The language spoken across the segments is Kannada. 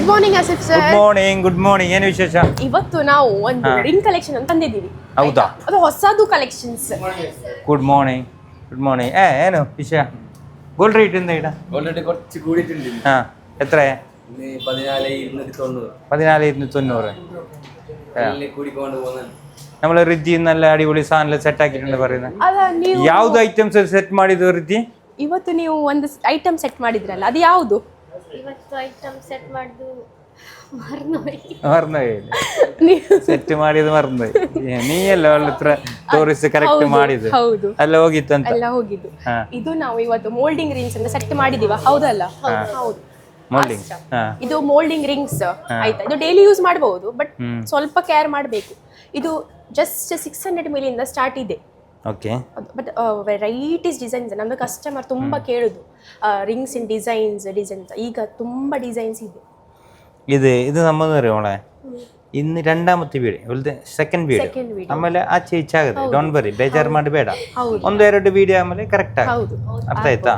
Good morning Asif sir. Good morning ಏನು ವಿಶೇಷ? ಇವತ್ತು ನಾವು ಒಂದು ರಿಂಗ್ ಕಲೆಕ್ಷನ್ ಅಂತ ತಂದಿದ್ದೀವಿ. ಹೌದಾ? ಅದು ಹೊಸದು ಕಲೆಕ್ಷನ್ಸ್. ಗುಡ್ ಮಾರ್ನಿಂಗ್ ಏನು ವಿಷಯ? ಗೋಲ್ಡ್ ರೇಟ್ ಇಂದ ಇಡ ഓൾറെഡി കുറച്ച് കൂടിയിട്ടുണ്ട്. ಹಾಂ ಎತ್ತರ 14,290. 14,290 കൂടിക്കൊണ്ട് പോകുന്നത്. നമ്മൾ ರಿದ್ದಿ നല്ല ಅಡಿಪೊಳಿ ಸಾಧನ ಸೆಟ್ ಹಾಕಿട്ടുണ്ട് പറയുന്നത്. ಅದ ನೀವು ಯಾವ್ದು ಐಟಮ್ಸ್ ಸೆಟ್ ಮಾಡಿದ್ದು ರಿದ್ದಿ? ಇವತ್ತು ನೀವು ಒಂದು ಐಟಮ್ ಸೆಟ್ ಮಾಡಿದ್ರಲ್ಲ, ಅದು ಯಾವುದು? ಇವತ್ತು ಐಟಮ್ ಸೆಟ್ ಮಾಡಿದ್ದು ಮರ್ನೋಯ್ ಸೆಟ್ ಮಾಡಿದ್ದು ಮರ್ನೋಯ್. ನೀ ಎಲ್ಲ ಅವಳ ಹತ್ರ ತೋರಿಸಿ ಕರೆಕ್ಟ್ ಮಾಡಿದ್ದು ಹೌದು, ಎಲ್ಲ ಹೋಗಿತ್ತು ಅಂತ ಎಲ್ಲ ಹೋಗಿದ್ದು. ಇದು ನಾವು ಇವತ್ತು ಮೋಲ್ಡಿಂಗ್ ರಿಂಗ್ಸ್ ಅಂತ ಸೆಟ್ ಮಾಡಿದೀವ, ಹೌದಲ್ಲ? ಹೌದು, ಮೋಲ್ಡಿಂಗ್. ಇದು ಮೋಲ್ಡಿಂಗ್ ರಿಂಗ್ಸ್ ಆಯ್ತಾ. ಇದು ಡೈಲಿ ಯೂಸ್ ಮಾಡಬಹುದು, ಬಟ್ ಸ್ವಲ್ಪ ಕೇರ್ ಮಾಡಬೇಕು. ಇದು ಜಸ್ಟ್ 600 ಮಿಲಿಯಿಂದ ಸ್ಟಾರ್ಟ್ ಇದೆ. ಓಕೆ, ಬಟ್ ವೆರೈಟೀಸ್ ಡಿಸೈನ್ಸ್ ನಮ್ದು ಕಸ್ಟಮರ್ ತುಂಬಾ ಕೇಳುದು. ರಿಂಗ್ಸ್ ಇನ್ ಡಿಸೈನ್ಸ್ ಈಗ ತುಂಬಾ ಡಿಸೈನ್ಸ್ ಇದೆ. ഇത് നമ്മളെ ಇನ್ನು രണ്ടാമത്തെ വീഡിയോ ಸೆಕೆಂಡ್ ವಿಡಿಯೋ ಆಮೇಲೆ ಆಚೆ ಈಚೆ ಆಗುತ್ತೆ. ಡೋಂಟ್ ಬರಿ, ಬೇಜಾರು ಮಾಡಬೇಡ. ಒಂದೆರಡು ವಿಡಿಯೋ ಆಮೇಲೆ ಕರೆಕ್ಟ್ ಆಗುತ್ತೆ. ಅರ್ಥ ಆಯ್ತಾ?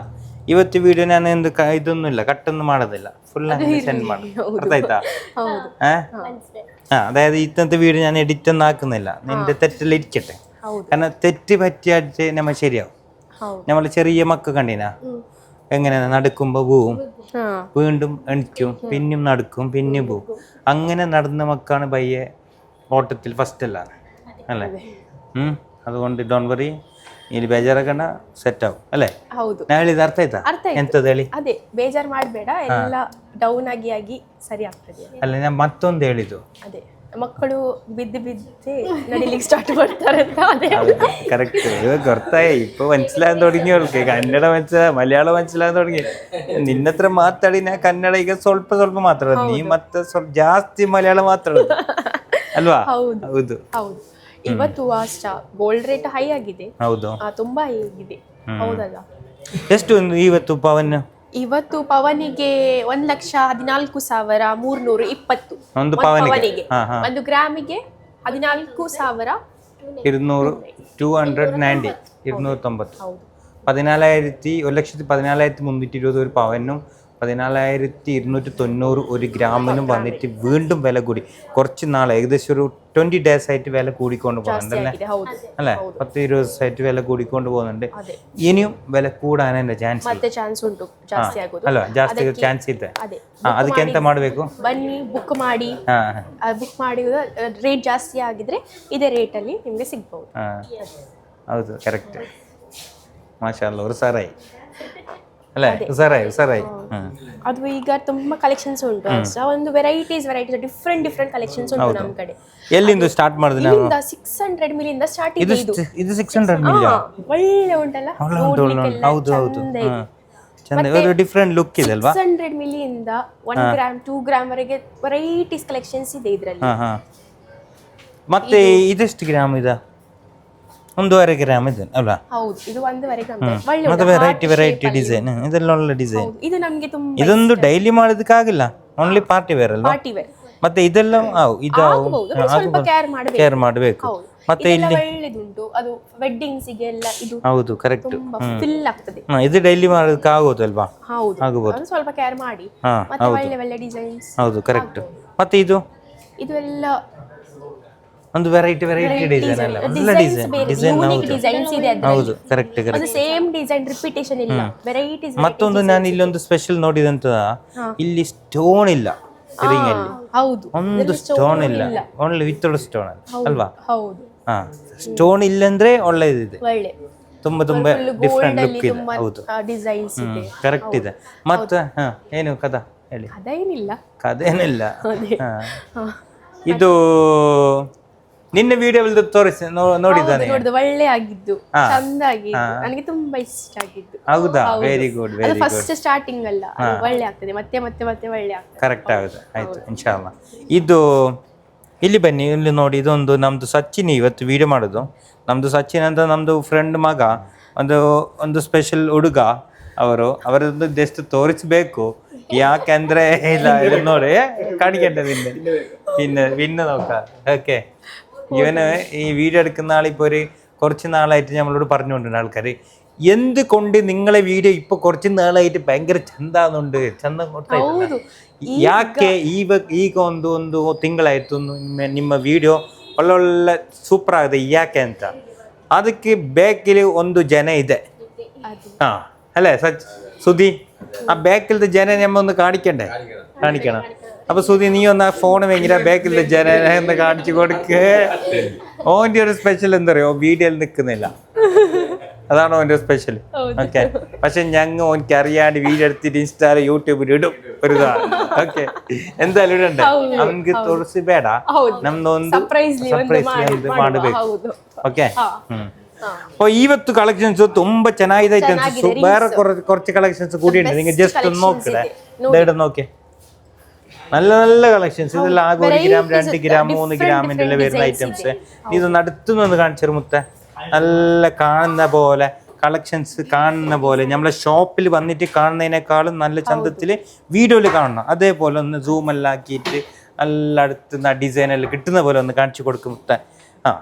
ಇವತ್ತು ವಿಡಿಯೋ ನಾನು ಎಂದು ಇದೊന്നും ಇಲ್ಲ, ಕಟ್ಟೊಂದು ಮಾಡೋದಿಲ್ಲ, ಫುಲ್ ಸೆಂಡ್ ಮಾಡಿ. ಅರ್ಥ ಆಯ್ತಾ? അതായത് ഇന്നത്തെ വീഡിയോ ഞാൻ എഡിറ്റ് ഒന്നും ആക്കുന്നില്ല, നിന്റെ തെറ്റെല്ലാം ഇരിക്കട്ടെ. കാരണം തെറ്റ് പറ്റിയായിട്ട് നമ്മൾ ശരിയാവും. നമ്മൾ ചെറിയ മക്കൾ കണ്ടീനാ എങ്ങനെ നടക്കുമ്പോ പോവും, വീണ്ടും എണിക്കും, പിന്നും നടക്കും, പിന്നും പോവും. അങ്ങനെ നടന്ന മക്കാണ് പയ്യെ ഓട്ടത്തിൽ ഫസ്റ്റ് അല്ലാതെ അല്ലേ? അതുകൊണ്ട് ഡോണ്ട് വറി, ಇಲ್ಲಿ ಬೇಜಾರಾಗಣ ಸೆಟ್ ಆಗ ಅಲ್ಲೇ. ಹೌದು, ನಾ ಹೇಳಿದ ಅರ್ಥ ಆಯ್ತಾ? ಎಂತದ ಹೇಳಿ? ಅದೇ ಬೇಜಾರು ಮಾಡಬೇಡ, ಎಲ್ಲ ಡೌನ್ ಆಗಿ ಸರಿ ಆಗ್ತದೆ. ಅಲ್ಲ, ನಾನು ಮತ್ತೊಂದು ಹೇಳಿದ್ದು, ಅದೇ ಮಕ್ಕಳು ಬಿದ್ದೆ ನಡಿಲಿಕ್ಕೆ ಸ್ಟಾರ್ಟ್ ಮಾಡ್ತಾರೆ ಅಂತ. ಅದೇ കറക്റ്റ്. ಗೊತ್ತಾയി, ഇപ്പൊ മനസ്സിലാകാൻ തുടങ്ങി അവൾക്ക്. കന്നഡ മലയാളം മനസ്സിലാകാൻ തുടങ്ങി. ನಿನ್ನತ್ರ ಮಾತಾಡಿ ನಾ ಕನ್ನಡ ಈಗ ಸ್ವಲ್ಪ ಸ್ವಲ್ಪ ಮಾತಾಡೋದು, ನೀ ಮತ್ತೆ ಸ್ವಲ್ಪ ಜಾಸ್ತಿ ಮಲಯಾಳ ಮಾತಾಡೋದು ಅಲ್ವಾ? ಹೌದು ಹೌದು. ಇವತ್ತು ಗೋಲ್ಡ್ ರೇಟ್ ಹೈ ಆಗಿದೆ. ಹೌದು, ತುಂಬಾ ಹೈ ಆಗಿದೆ, ಹೌದಲ್ಲ? ಎಷ್ಟು ಇವತ್ತು ಪವನ್? ಇವತ್ತು ಪವನಿಗೆ 1,14,320 ಒಂದು ಪವನಿಗೆ. ಒಂದು ಗ್ರಾಮಿಗೆ 14,290. 290. 1,14,320 ഒരു പവനും 14,290 ഒരു ഗ്രാമിനും വന്നിട്ട് വീണ്ടും വില കൂടി. കുറച്ച് നാൾ ഏകദേശം ഒരു 20 days ആയിട്ട് വില കൂടിക്കൊണ്ട് പോകുന്നുണ്ടല്ലേ? അല്ലേ? 10-20 ദിവസമായിട്ട് വില കൂടിക്കൊണ്ട് പോകുന്നുണ്ട്. ഇനിയും വില കൂടാനല്ലേ ಚಾನ್ಸ್ ಉಂಟು, ಜಾಸ್ತಿ ಆಗೋದು ಅಲ್ವಾ? ಜಾಸ್ತಿ ಚಾನ್ಸ್ ಇದೆ. ಅದಕ್ಕೆ ಎಂತ ಮಾಡಬೇಕು? ಬನ್ನಿ, ಬುಕ್ ಮಾಡಿ. ಬುಕ್ ಮಾಡಿ ರೇಟ್ ಜಾಸ್ತಿ ಆಗಿದ್ರೆ ಇದೇ ರೇಟ್ ಅಲ್ಲಿ ನಿಮ್ಗೆ ಸಿಗ್ಬಹುದು. ಹೌದು, ಕರೆಕ್ಟ್. ಮಾಶಾಅಲ್ಲಾ, ಉಸಾರಾಯಿ ಅಲ್ಲ? ಉಸಾರಾಯಿ. ಅದು ಈಗ ತುಂಬಾ ಕಲೆಕ್ಷನ್ಸ್ ಉಂಟು. ಒಂದು ವೆರೈಟೀಸ್ ಡಿಫ್ರೆಂಟ್ ಕಲೆಕ್ಷನ್ಸ್ ಉಂಟು ನಮ್ಮ ಕಡೆ. ಎಲ್ಲಿಂದ ಸ್ಟಾರ್ಟ್ ಮಾಡಿದ್ವಿ ನಾವು? 600 ಮಿಲಿಯಿಂದ ಸ್ಟಾರ್ಟ್ ಇದೆ. ಇದು 600 ಮಿಲಿಯ ಒಳ್ಳೆ ಉಂಟಲ್ಲ? ಹೌದು, ಚಂದ, ಒಂದು ಡಿಫರೆಂಟ್ ಲುಕ್ ಇದೆ ಅಲ್ವಾ? 600 ಮಿಲಿಯಿಂದ 1 ಗ್ರಾಮ್ 2 ಗ್ರಾಮ್ ವರೆಗೆ ವೆರೈಟೀಸ್ ಕಲೆಕ್ಷನ್ಸ್ ಇದೆ ಇದರಲ್ಲಿ. ಮತ್ತೆ ಇದೆಷ್ಟು ಗ್ರಾಮ್ ಇದೆ? 1.5 ಗ್ರಾಮ್ ಇದೆ ಅಲ್ವಾ? ಹೌದು, ಇದು 1.5 ಗ್ರಾಮ್. ಮತ್ತೆ ವೆರೈಟಿ ಡಿಸೈನ್, ಇದೆಲ್ಲ ಒಳ್ಳೆ ಡಿಸೈನ್. ಇದು ನಮಗೆ ತುಂಬಾ ಇದೊಂದು ಡೈಲಿ ಮಾಡೋದಕ್ಕಾಗಿಲ್ಲ, ಓನ್ಲಿ ಪಾರ್ಟಿ ವೇರ್ ಅಲ್ವಾ? Party wear. ಮತ್ತೆ ಇದೆಲ್ಲ ಸ್ವಲ್ಪ ಕೇರ್ ಮಾಡಬೇಕು. ಮತ್ತೆ ಇಲ್ಲಿ ಒಳ್ಳೆದುಂಟು, ಅದು ವೆಡ್ಡಿಂಗ್ಸ್ ಗೆ ಎಲ್ಲ ಇದು. ಹೌದು, ಕರೆಕ್ಟ್. ಫಿಲ್ ಆಗ್ತದೆ. ಇದು ಡೈಲಿ ಮಾಡೋದಕ್ಕೆ ಆಗೋದಲ್ವಾ? ಹೌದು, ಆಗಬಹುದು. ಸ್ವಲ್ಪ ಕೇರ್ ಮಾಡಿ. ಮತ್ತೆ ಒಳ್ಳೆ ಡಿಸೈನ್ಸ್. ಹೌದು, ಕರೆಕ್ಟ್. ಮತ್ತೆ ಇದು ಎಲ್ಲ ಒಂದು ವೆರೈಟಿ ಡಿಸೈನ್ ಅಲ್ಲ, ಒಳ್ಳೆ ಡಿಸೈನ್ಸ್ ಇದೆ ಅದರಲ್ಲಿ. ಹೌದು, ಕರೆಕ್ಟ್. ಅದು ಸೇಮ್ ಡಿಸೈನ್ ರಿಪಿಟೇಷನ್ ಇಲ್ಲ, ವೆರೈಟೀಸ್. ಮತ್ತೊಂದು ನಾನು ಇಲ್ಲೊಂದು ಸ್ಪೆಷಲ್ ನೋಡಿದಂತ, ಇಲ್ಲಿ ಸ್ಟೋನ್ ಇಲ್ಲ ರಿಂಗ್ ಅಲ್ಲಿ. ಹೌದು, ಒಂದು ಸ್ಟೋನ್ ಇಲ್ಲ, ಓನ್ಲಿ ವಿತೌಟ್ ಸ್ಟೋನ್ ಅಲ್ವಾ? ಹೌದು. ಸ್ಟೋನ್ ಇಲ್ಲ ಅಂದ್ರೆ ಒಳ್ಳೆದಿದೆ, ಒಳ್ಳೆ ತುಂಬಾ ಡಿಫ್ರೆಂಟ್ ಲುಕ್ ಇದೆ. ಹೌದು, ಡಿಸೈನ್ಸ್ ಇದೆ, ಕರೆಕ್ಟ್ ಇದೆ. ಮತ್ತೆ ಏನು ಕಥಾ ಹೇಳಿ? ಕಥೆನಿಲ್ಲ. ಇದು ನಿನ್ನೆ ವಿಡಿಯೋ ತೋರಿಸಿ ನೋಡಿದ್ದಾನೆ, ಒಳ್ಳೆ ಆಗಿದ್ದು, ಚಂದಾಗಿ, ನನಗೆ ತುಂಬಾ ಇಷ್ಟ ಆಗಿದ್ದು. ಹೌದಾ? Very good. ಫಸ್ಟ್ ಸ್ಟಾರ್ಟಿಂಗ್ ಅಲ್ಲ, ಒಳ್ಳೆ ಆಗ್ತದೆ, ಮತ್ತೆ ಒಳ್ಳೆ ಆಗ್ತದೆ. ಕರೆಕ್ಟ್ ಆಗುತ್ತೆ. ಆಯ್ತು, ಇನ್ಶಾಅಲ್ಲಾ. ಇದು ಇಲ್ಲಿ ಬನ್ನಿ, ಇಲ್ಲಿ ನೋಡಿ. ಇದೊಂದು ನಮ್ದು ಸಚಿನ್ ಇವತ್ತು ವಿಡಿಯೋ ಮಾಡೋದು. ನಮ್ದು ಸಚಿನ್ ಅಂತ ನಮ್ದು ಫ್ರೆಂಡ್ ಮಗ, ಒಂದು ಸ್ಪೆಷಲ್ ಹುಡುಗ. ಅವರದ್ದು ಜಸ್ಟ್ ತೋರಿಸ್ಬೇಕು, ಯಾಕೆಂದ್ರೆ ಇಲ್ಲ ನೋಡಿ കാണിക്കട്ടെ പിന്നെ നോക്കാം. ഓക്കെ, ഇവന് ഈ വീഡിയോ എടുക്കുന്ന ആളിപ്പോൾ കുറച്ച് നാളായിട്ട് നമ്മളോട് പറഞ്ഞുകൊണ്ടിരുന്ന ആൾക്കാർ എന്തുകൊണ്ട് നിങ്ങളെ വീഡിയോ ഇപ്പൊ കുറച്ച് നാളായിട്ട് ഭയങ്കರ ಚಂದ ಹೌದು ಯಾಕೆ ಈಗ ಒಂದು ತಿಂಗಳಾಯ್ತು ನಿಮ್ಮ ವಿಡಿಯೋ ಒಳ್ಳೊಳ್ಳೆ ಸೂಪರ್ ಆಗಿದೆ ಯಾಕೆ ಅಂತ ಅದಕ್ಕೆ ಬೇಕಲ್ಲಿ ಒಂದು ಜನ ಇದೆ ಹಾ അല്ലേ സുധി ആ ബാക്കിലത്തെ ജനനെ നമ്മ ഒന്ന് കാണിക്കണം അപ്പൊ സുധി നീ ഒന്ന് ആ ഫോൺ ഭയങ്കര ബാക്കിലത്തെ ജനനെ ഒന്ന് കാണിച്ചു കൊടുക്ക് ഓൻ്റെ ഒരു സ്പെഷ്യൽ എന്താ പറയുക വീഡിയോയിൽ നിൽക്കുന്നില്ല അതാണ് ഓൻ്റെ സ്പെഷ്യൽ ഓക്കെ പക്ഷെ ഞങ്ങൾ ഓനിക്ക് അറിയാണ്ട് വീഡിയോ എടുത്തിട്ട് ഇൻസ്റ്റാല് യൂട്യൂബിൽ ഇടും ഒരു ഓക്കെ എന്തായാലും ഇടണ്ടേ അവൻക്ക് തുളസി ಬೇಡ ನಮ್ದೊಂದು ಸರ್ಪ್ರೈಸ್ಲಿ ಒಂದು ಮಾಡಬೇಕು ಓಕೆ ಇವತ್ತು ಕಲೆಕ್ಷನ್ಸ್ ತುಂಬಾ ಚೆನ್ನಾಗಿದೆ ಬೇರೆ കുറച്ച് കളക്ഷൻസ് കൂടിയുണ്ട് നിങ്ങൾ ജസ്റ്റ് ഒന്ന് നോക്കണേ നോക്കി നല്ല നല്ല കളക്ഷൻസ് ഇതെല്ലാം ആകെ 1 ഗ്രാം 2 ഗ്രാം 3 ഗ്രാമിന്റെ എല്ലാം വരുന്ന ഐറ്റംസ് ഇതൊന്ന് അടുത്തുനിന്ന് കാണിച്ചു മുത്ത നല്ല കാണുന്ന പോലെ കളക്ഷൻസ് കാണുന്ന പോലെ നമ്മളെ ഷോപ്പിൽ വന്നിട്ട് കാണുന്നതിനേക്കാളും നല്ല ചന്തത്തിൽ വീഡിയോയിൽ കാണണം അതേപോലെ ഒന്ന് സൂം എല്ലാം ആക്കിയിട്ട് നല്ല അടുത്തുനിന്ന് ഡിസൈൻ എല്ലാം കിട്ടുന്ന പോലെ ഒന്ന് കാണിച്ചു കൊടുക്കും മുത്ത ആ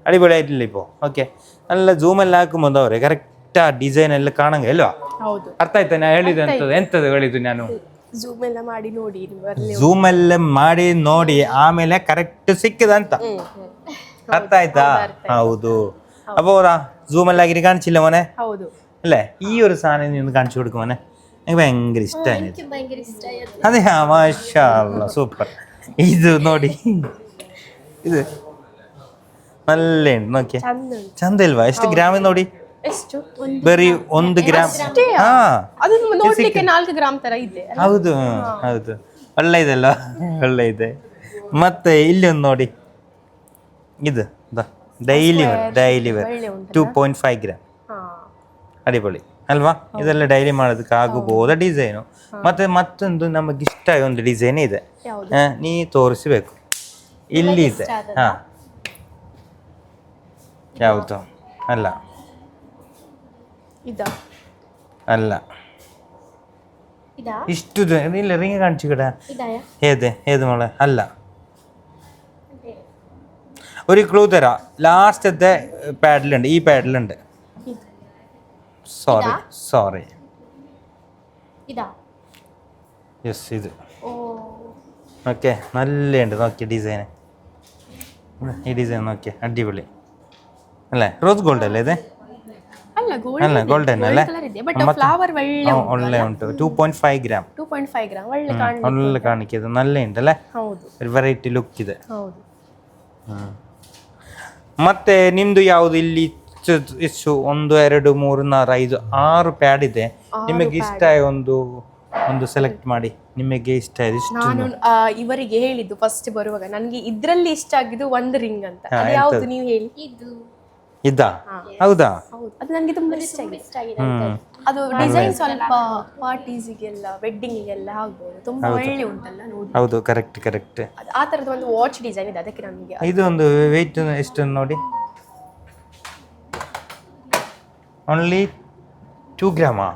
അടിപൊളിയായിട്ടില്ല ഇപ്പോൾ ಓಕೆ നല്ല ಜೂಮ್ ಎಲ್ಲ ಹಾಕುമ്പോൾ എന്താ പറയുക ಕರೆಕ್ಟ್ ಆ ಡಿಸೈನ್ ಎಲ್ಲ ಕಾಣಂಗೆ ಅಲ್ವಾ ಅರ್ಥ ಆಯ್ತಾ ನಾನು ಹೇಳಿದ್ದು ಎಂತದ್ದು ಹೇಳಿದ್ದು ನಾನು ಜೂಮ್ ಎಲ್ಲ ಮಾಡಿ ನೋಡಿ ಆಮೇಲೆ ಕರೆಕ್ಟ್ ಸಿಕ್ಕಿದಂತ ಅರ್ಥ ಆಯ್ತಾ ಹೌದು അപ്പൊ ജൂം എല്ലാം ആക്കി കാണിച്ചില്ല മോനെ അല്ലേ ഈ ഒരു സാധനം നീ ഒന്ന് കാണിച്ചു കൊടുക്കും മോനെ എനിക്ക് ഭയങ്കര ഇഷ്ടമായി അതെ മാഷാ അല്ലാ സൂപ്പർ ഇത് നോടി ഇത് നല്ല നോക്കിയ ಚಂದ ಇಲ್ವಾ ಎಷ್ಟು ಗ್ರಾಮ್ ನೋಡಿ ಬರೀ 1 ಗ್ರಾಮ್ ನೋಡ್ಲಿಕ್ಕೆ 4 ಗ್ರಾಮ್ ತರ ಇದೆ ಹೌದು ಹೌದು ಒಳ್ಳೆ ಇದೆಲ್ಲ ಒಳ್ಳೆ ಇದೆ ಮತ್ತೆ ಇಲ್ಲಿ ಒಂದು ನೋಡಿ ಇದು ಡೈಲಿ ವೇರ್ 2.5 ಗ್ರಾಮ್ ಅಡಿಪೊಳಿ ಅಲ್ವಾ ಇದೆಲ್ಲ ಡೈಲಿ ಮಾಡೋದಕ್ಕೆ ಆಗಬಹುದ ಡಿಸೈನು ಮತ್ತೆ ಮತ್ತೊಂದು ನಮಗೆ ಇಷ್ಟ ಒಂದು ಡಿಸೈನ್ ಇದೆ ನೀ ತೋರಿಸಬೇಕು ಇಲ್ಲಿ ಇದೆ ಹಾ ಯಾವುದು ಅಲ್ಲ ಅಲ್ಲ ಇಷ್ಟು ಇಲ್ಲ ರಿಂಗ್ ಕಾಣಿಸಿ ಕಡ ഏത് മോളെ അല്ല ഒരു ക്ലൂ തരാം ലാസ്റ്റത്തെ പാഡിലുണ്ട് ഈ പാഡിലുണ്ട് സോറി യെസ് ഇത് ഓക്കെ നല്ലുണ്ട് നോക്കിയ ഡിസൈന് ഈ ഡിസൈൻ നോക്കിയ അടിപൊളി അല്ലേ റോസ് ഗോൾഡ് അല്ലേ ഇത് ಅಲ್ಲ ಗೋಲ್ಡನ್ ಅಲ್ಲ ಒಳ್ಳೆ ಉಂಟು 2.5 ಗ್ರಾಮ್ ಒಳ್ಳೆ ಕಾಣಿಕೆ നല്ല ಉಂಟല്ലേ ഒരു വെറൈറ്റി ലുക്ക് ಇದೆ ಮತ್ತೆ ನಿಮ್ದು ಯಾವುದು ಇಲ್ಲಿ ಎಷ್ಟು 1 2 3 4 5 6 ಪ್ಯಾಡ್ ಇದೆ ನಿಮಗೆ ಇಷ್ಟ ಒಂದು ಸೆಲೆಕ್ಟ್ ಮಾಡಿ ನಿಮಗೆ ಇಷ್ಟ ಆಯ್ತು ನಾನು ಇವರಿಗೆ ಹೇಳಿದ್ದು ಫಸ್ಟ್ ಬರುವಾಗ ನನಗೆ ಇದ್ರಲ್ಲಿ ಇಷ್ಟ ಆಗಿದ್ದು ಒಂದು ರಿಂಗ್ ಅಂತ ಅದು ಯಾವುದು ನೀವು ಹೇಳಿ ಇದಾ ಹೌದಾ ಅದು ನನಗೆ ತುಂಬಾ ಇಷ್ಟ ಆಗಿದೆ ಅದು ಡಿಸೈನ್ ಸ್ವಲ್ಪ ಪಾರ್ಟೀಸ್ಗೆಲ್ಲ ವೆಡ್ಡಿಂಗಿಗೆಲ್ಲ ಆಗ್ಬೋದು ತುಂಬಾ ಒಳ್ಳೆ ಉಂಟಲ್ಲ ನೋಡಿ ಹೌದು ಕರೆಕ್ಟ್ ಆ ತರದ ಒಂದು ವಾಚ್ ಡಿಸೈನ್ ಇದೆ ಅದಕ್ಕೆ ನನಗೆ ಇದು ಒಂದು ವೆಯ್ಟ್ ಎಷ್ಟು ನೋಡಿ ಓನ್ಲಿ 2 ಗ್ರಾಮಾ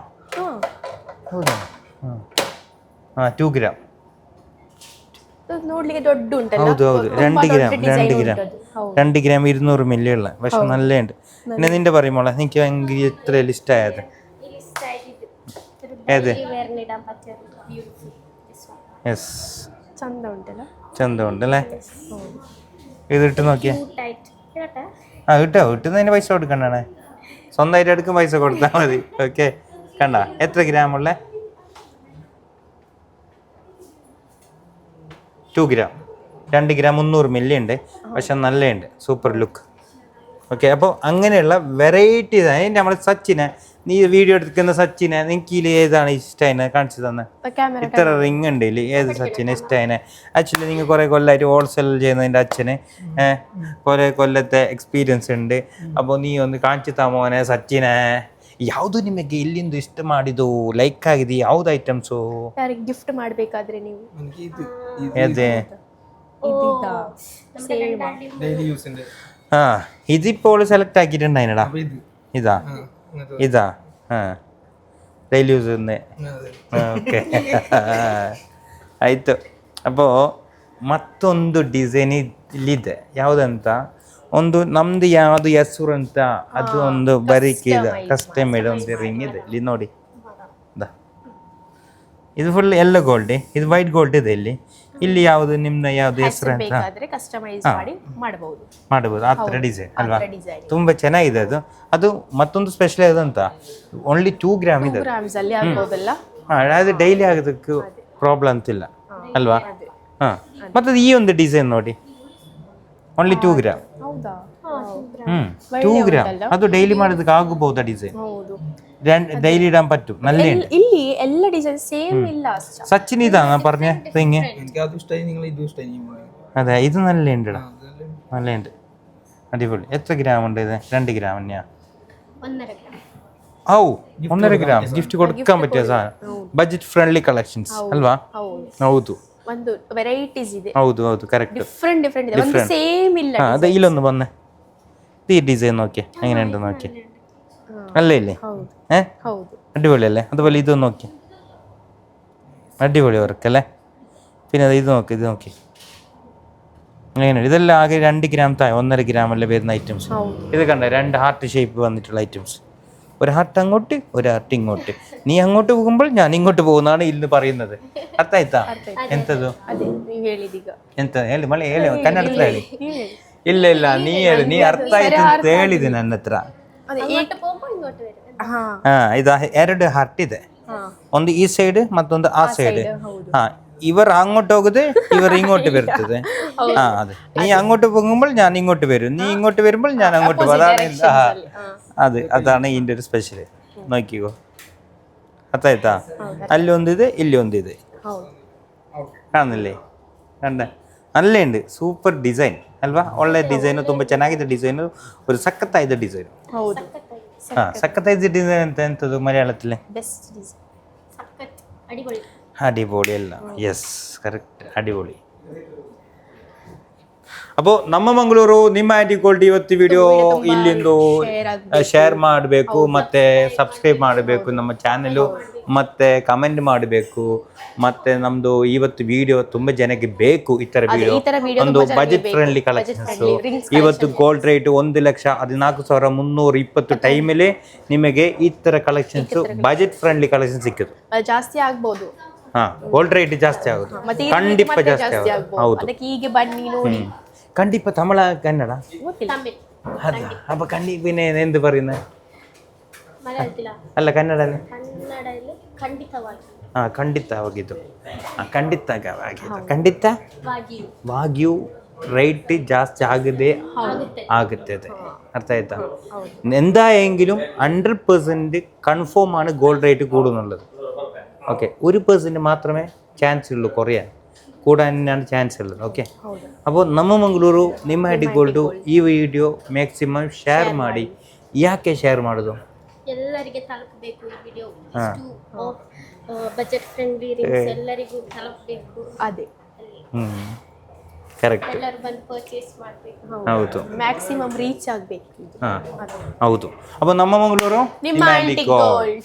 ಹೌದಾ 2 ಗ್ರಾಮ್ ನೋಡ್ಲಿಕ್ಕೆ ದೊಡ್ಡ ಉಂಟಲ್ಲ ಹೌದು 2 ಗ್ರಾം 200 ಮಿല്ലി ഉള്ള പക്ഷെ നല്ല ഉണ്ട് പിന്നെ നിന്റെ പറയുമ്പോൾ എനിക്ക് ഭയങ്കര എത്ര ഇഷ്ടമായത് ഏത് യെസ് ചന്ത ഉണ്ടല്ലേ ഇതിട്ട് നോക്കിയേ ഇട്ടുന്നതിന് പൈസ കൊടുക്കണ്ടാണ് സ്വന്തമായിട്ട് എടുക്കും പൈസ കൊടുത്താൽ മതി ഓക്കെ കണ്ട എത്ര ഗ്രാമുള്ള 2 ഗ്രാം 2 ഗ്രാം 300 മില്ലി ഉണ്ട് പക്ഷെ നല്ലുണ്ട് സൂപ്പർ ലുക്ക് ഓക്കെ അപ്പോൾ അങ്ങനെയുള്ള വെറൈറ്റി നമ്മൾ സച്ചിനെ നീ വീഡിയോ എടുക്കുന്ന സച്ചിനെ നിങ്ങൾക്ക് ഏതാണ് ഇഷ്ടമായിനെ കാണിച്ചു തന്നെ ഇത്ര റിങ് ഉണ്ട് ഏത് സച്ചിനെ ഇഷ്ടമായിനെ ആക്ച്വലി നിങ്ങൾ കുറേ കൊല്ലമായിട്ട് ഹോൾസെയിൽ ചെയ്യുന്നതിൻ്റെ അച്ഛന് കുറേ കൊല്ലത്തെ എക്സ്പീരിയൻസ് ഉണ്ട് അപ്പോൾ നീ ഒന്ന് ಕಾಣಿಸಿ ತಾಮೋನೆ ಸಚ್ಚಿನ ಯಾವುದು ನಿಮಗೆ ಇಲ್ಲಿಂದ ಇಷ್ಟ ಮಾಡಿದ್ದು ಲೈಕ್ ಆಗಿದೆ ಯಾವ್ದು ಐಟಮ್ಸು ಯಾರಿಗೆ ಗಿಫ್ಟ್ ಮಾಡಬೇಕಾದ್ರೆ ನೀವು ಅದೇ ഡെയിലി യൂസിന്റെ ആ ഇതിപ്പോൾ സെലക്ട് ആക്കിയിട്ടുണ്ടായിനടാ ഇതാ ಡೈಲಿ ಯೂಸ್ ಓಕೆ ಆಯಿತು അപ്പോൾ ಮತ್ತೊಂದು ಡಿಸೈನ್ ಇಲ್ಲಿದೆ ಯಾವುದಂತ ಒಂದು ನಮ್ದು ಯಾವುದು ಹೆಸರು ಅಂತ ಅದು ಒಂದು ಬರೀಕಿದ ಕಸ್ಟಮೈಡ್ ಒಂದು ರಿಂಗ್ ಇದೆ ಇಲ್ಲಿ ನೋಡಿ. ದಾ. ಇದು ಫುಲ್ ಎಲ್ಲ ಗೋಲ್ಡ್, ಇದು ವೈಟ್ ಗೋಲ್ಡ್ ಇದೆ ಇಲ್ಲಿ. ಇಲ್ಲಿ ಯಾವುದು ನಿಮ್ನ ಯಾವ್ದು ಹೆಸರು ಅಂತ ಬೇಕಾದ್ರೆ ಕಸ್ಟಮೈಸ್ ಮಾಡಿ ಮಾಡಬಹುದು. ಮಾಡಬಹುದು ಆ ಥರ ಡಿಸೈನ್ ಅಲ್ವಾ? ಡಿಸೈನ್ ತುಂಬಾ ಚೆನ್ನಾಗಿದೆ ಅದು. ಅದು ಮತ್ತೊಂದು ಸ್ಪೆಷಲ್ ಅಂತ ಓನ್ಲಿ 2 ಗ್ರಾಮ್ ಇದೆ. ಗ್ರಾಮ್ಸ್ ಅಲ್ಲಿ ಆಗ್ಬೋದಲ್ಲ? ಅದು ಡೈಲಿ ಆಗೋದಕ್ಕೆ ಪ್ರಾಬ್ಲಮ್ ಅಂತಿಲ್ಲ ಅಲ್ವಾ? ಹಾ, ಮತ್ತೆ ಈ ಒಂದು ಡಿಸೈನ್ ನೋಡಿ, ಓನ್ಲಿ 2 ಗ್ರಾಮ್. ಹೌದಾ? 2 ಗ್ರಾಮ್ ಅದು ಡೈಲಿ ಮಾಡೋದಕ್ಕೆ ಆಗಬಹುದಾ ಡಿಸೈನ್? ಹೌದು, ഡെയിലി ഇടാൻ പറ്റും. നല്ല ಇಲ್ಲಿ ಎಲ್ಲ ഡിസൈൻ ಸೇಮ್ ಇಲ್ಲ. സച്ചിൻ ഇതാണ് പറഞ്ഞ റിങ്. എനിക്ക് അത് ഇഷ്ടമായി, നിങ്ങൾ ഇത് ഇഷ്ടമായി. അതെ, ഇത് നല്ല ഉണ്ടടാ, നല്ല ഉണ്ട്, അടിപൊളി. എത്ര ഗ്രാം ഉണ്ട് ഇത്? 2 ഗ്രാം തന്നെയാ? 1.5 gram. ഔ 1.5 ഗ്രാം ഗിഫ്റ്റ് കൊടുക്കാൻ പറ്റിയ സാധനം. ബഡ്ജറ്റ് ഫ്രണ്ട്ಲಿ കളക്ഷನ್ಸ್ ಅಲ್ವಾ? ಹೌದು, ಒಂದು ವೆರೈಟೀಸ್ ಇದೆ. ಹೌದು ಹೌದು, ಕರೆಕ್ಟ್. ಡಿಫರೆಂಟ್ ಇದೆ, ಒಂದು ಸೇಮ್ ಇಲ್ಲ. ಅದೇ ಇಲ್ಲೊಂದು ಬಂದೆ, ಈ ಡಿಸೈನ್ നോക്കി എങ്ങനെയുണ്ട് നോക്കി. അല്ലേ ഇല്ലേ? ಹೌದು, അടിപൊളിയല്ലേ? അതുപോലെ ഇത് നോക്കി, അടിപൊളി വർക്ക് അല്ലേ? പിന്നെ ഇത് നോക്കി, ഇത് നോക്കി എങ്ങനെയുണ്ട്? ഇതെല്ലാം ആകെ 2 ഗ്രാം താഴെ, 1.5 ഗ്രാം അല്ലേ വരുന്ന ഐറ്റംസ്. ഇത് കണ്ട 2 ഹാർട്ട് ഷേപ്പ് വന്നിട്ടുള്ള ഐറ്റംസ്. ഒരു ഹാർട്ട് അങ്ങോട്ട്, ഒരു ഹാർട്ട് ഇങ്ങോട്ട്. നീ അങ്ങോട്ട് പോകുമ്പോൾ ഞാൻ ഇങ്ങോട്ട് പോകുന്നതാണ് ഇന്ന് പറയുന്നത്. ಅರ್ಥಾಯ್ತಾ? ಎಂತದು ಎಂತ ಹೇಳಿ ಮಳೆ ಹೇಳಿ, ಕನ್ನಡത്തിൽ ಹೇಳಿ. ಇಲ್ಲ ಇಲ್ಲ, ನೀ ಹೇಳಿ, ನೀ ಅರ್ಥ ಆಯ್ತು ಅಂತ ಹೇಳಿದೆ ನನ್ನ ಹತ್ರ. അങ്ങോട്ട് പോകുമ്പോൾ ഇങ്ങോട്ട് വരും. ಹಾ, ಇದು 2 ಹಾರ್ಟ್ ಇದೆ, ಒಂದು ಈ ಸೈಡ್ ಮತ್ತೊಂದು ಆ ಸೈಡ್. ಹಾ, ഇവർ അങ്ങോട്ട് ಹೋಗದೆ ഇവർ ഇങ്ങോട്ട് വരുತ್ತದೆ. ആ, അതെ, നീ അങ്ങോട്ട് പോകുമ്പോൾ ഞാൻ ഇങ്ങോട്ട് വരും, നീ ഇങ്ങോട്ട് വരുമ്പോൾ ഞാൻ അങ്ങോട്ട് പോകും. അതാണ് അതാണ് ഇതിന്റെ ഒരു സ്പെഷ്യൽ. നോക്കിക്കോ, ಅರ್ಥಾಯ್ತಾ? ಅಲ್ಲಿ ಒಂದಿದೆ, ಇಲ್ಲಿ ಒಂದಿದೆ, ಕಾಣಿല്ലേ? ಕಂಡ ಅಲ್ಲೇ ഉണ്ട്. ಸೂಪರ್ ಡಿಸೈನ್ ಅಲ್ವಾ? ಒಳ್ಳೆ ಡಿಸೈನು, ತುಂಬ ಚೆನ್ನಾಗಿದೆ ಡಿಸೈನು, ഒരു ಸಖತ್ತಾದ ಡಿಸೈನ್. ಹೌದು, ಹಾ, ಸಖತ್ತಾದ ಡಿಸೈನ್ ಅಂತ ಎಂತದು ಮಲಯಾಳത്തിൽ? ಬೆಸ್ಟ್ ಡಿಸೈನ್, സക്കത്ത് അടിപൊളി. അടിപൊളി അല്ല? യെസ്, ಕರೆಕ್ಟ್, ಅಡಿಪೊಳಿ. അപ്പോൾ ನಮ್ಮ ಮಂಗಳೂರು ನಿಮ್ಮ ಆಂಟಿ ಗೋಲ್ಡ್ ಇವತ್ತು ವಿಡಿಯೋ ಇಲ್ಲಿಂದು ಶೇರ್ ಮಾಡಬೇಕು, ಮತ್ತೆ ಸಬ್ಸ್ಕ್ರೈಬ್ ಮಾಡಬೇಕು ನಮ್ಮ ಚಾನೆಲ್, ಮತ್ತೆ ಕಮೆಂಟ್ ಮಾಡಬೇಕು. ಮತ್ತೆ ನಮ್ದು ಇವತ್ತು ವಿಡಿಯೋ ತುಂಬಾ ಜನಕ್ಕೆ ಬೇಕು. ಈ ತರ ವಿಡಿಯೋ ಒಂದು ಬಜೆಟ್ ಫ್ರೆಂಡ್ಲಿ ಕಲೆಕ್ಷನ್ಸ್. ಇವತ್ತು ಗೋಲ್ಡ್ ರೇಟ್ 1,14,320 ಟೈಮಲ್ಲಿ ನಿಮಗೆ ಈ ತರ ಕಲೆಕ್ಷನ್ಸ್ ಬಜೆಟ್ ಫ್ರೆಂಡ್ಲಿ ಕಲೆಕ್ಷನ್ ಸಿಕ್ಕಿತು. ಜಾಸ್ತಿ ಆಗ್ಬೋದು. ಹಾ, ಗೋಲ್ಡ್ ರೇಟ್ ಜಾಸ್ತಿ ಆಗುತ್ತೆ, ಖಂಡಿತ ಜಾಸ್ತಿ ಆಗುತ್ತೆ. ಹೌದು, ಅದಕ್ಕೆ ಹೀಗೆ ಬನ್ನಿ ನೋಡಿ. ಖಂಡಿತ. ತಮಿಳ ಕನ್ನಡ തമിഴ് ಅದ ಅಪ್ಪ ಖಂಡಿತ ಎಂದು പറയുന്നത് മലയാളത്തിലാ? ಅಲ್ಲ, ಕನ್ನಡಲ್ಲಿ. ಕನ್ನಡದಲ್ಲಿ ಖಂಡಿತವಾಗಿ. ಹಾ, ಖಂಡಿತವಾಗಿದ್ದು, ಖಂಡಿತವಾಗಿಯೂ റേറ്റ് ಜಾಸ್ತಿ ആകുತ್ತದೆ. അർത്ഥ ആಯ್ತಾ? എന്തായെങ്കിലും 100% കൺഫേം ആണ് ഗോൾഡ് റേറ്റ് കൂടുന്നുള്ളത്. ഓക്കെ, 1% മാത്രമേ ಚಾನ್ಸ್ ഉള്ളൂ കുറയാൻ, കൂടാൻ തന്നെയാണ് ಚಾನ್ಸ್ ഉള്ളത്. ಓಕೆ, അപ്പോൾ ನಮ್ಮ ಮಂಗಳೂರು ನಿಮ್ಮ ಆಂಟಿ ಗೋಲ್ಡು ಈ ವಿಡಿಯೋ ಮ್ಯಾಕ್ಸಿಮಮ್ ಶೇರ್ ಮಾಡಿ. ಯಾಕೆ ಶೇರ್ ಮಾಡೋದು? ಎಲ್ಲರಿಗೆ ತಲುಪಬೇಕು ಈ ವಿಡಿಯೋ. ಬಜೆಟ್ ಫ್ರೆಂಡ್ಲಿ ರಿಂಗ್ಸ್ ಎಲ್ಲರಿಗೂ ತಲುಪಬೇಕು. ಅದೇ, ಕರೆಕ್ಟ್, ಎಲ್ಲರೂ ಬಂದು ಪರ್ಚೇಸ್ ಮಾಡಬೇಕು. ಹೌದು, ಮ್ಯಾಕ್ಸಿಮಮ್ ರೀಚ್ ಆಗಬೇಕು. ಹಾ, ಹೌದು. അപ്പോൾ ನಮ್ಮ ಮಂಗಳೂರು ನಿಮ್ಮ ಆಂಟಿ ಗೋಲ್ಡ್.